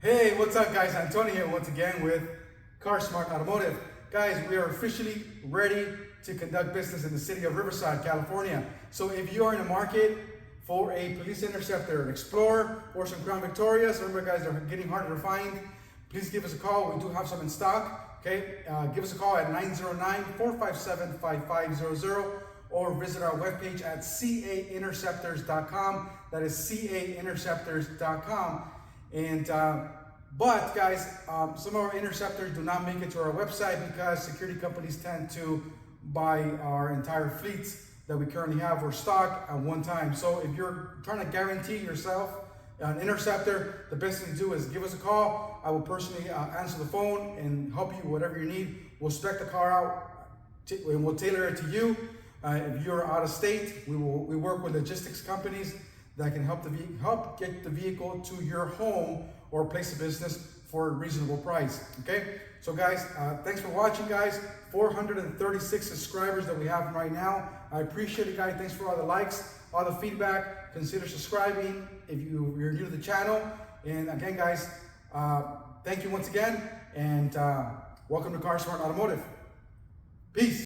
Hey, what's up guys? Antonio here once again with Carsmart Automotive. Guys, we are officially ready to conduct business in the city of Riverside, California. So if you are in the market for a police interceptor, an Explorer, or some Crown Victorias, remember guys, they're getting harder to find, please give us a call. We do have some in stock, okay? Give us a call at 909-457-5500 or visit our webpage at cainterceptors.com. That is cainterceptors.com. And but guys, some of our interceptors do not make it to our website because security companies tend to buy our entire fleets that we currently have or stock at one time. So if you're trying to guarantee yourself an interceptor, the best thing to do is give us a call. I will personally answer the phone and help you whatever you need. We'll spec the car out and we'll tailor it to you. If you're out of state, we work with logistics companies that can help get the vehicle to your home or place of business for a reasonable price. Okay, so guys, thanks for watching, guys. 436 subscribers that we have right now. I appreciate it, guys. Thanks for all the likes, all the feedback. Consider subscribing if you're new to the channel. And again, guys, thank you once again, and welcome to Carsmart Automotive. Peace.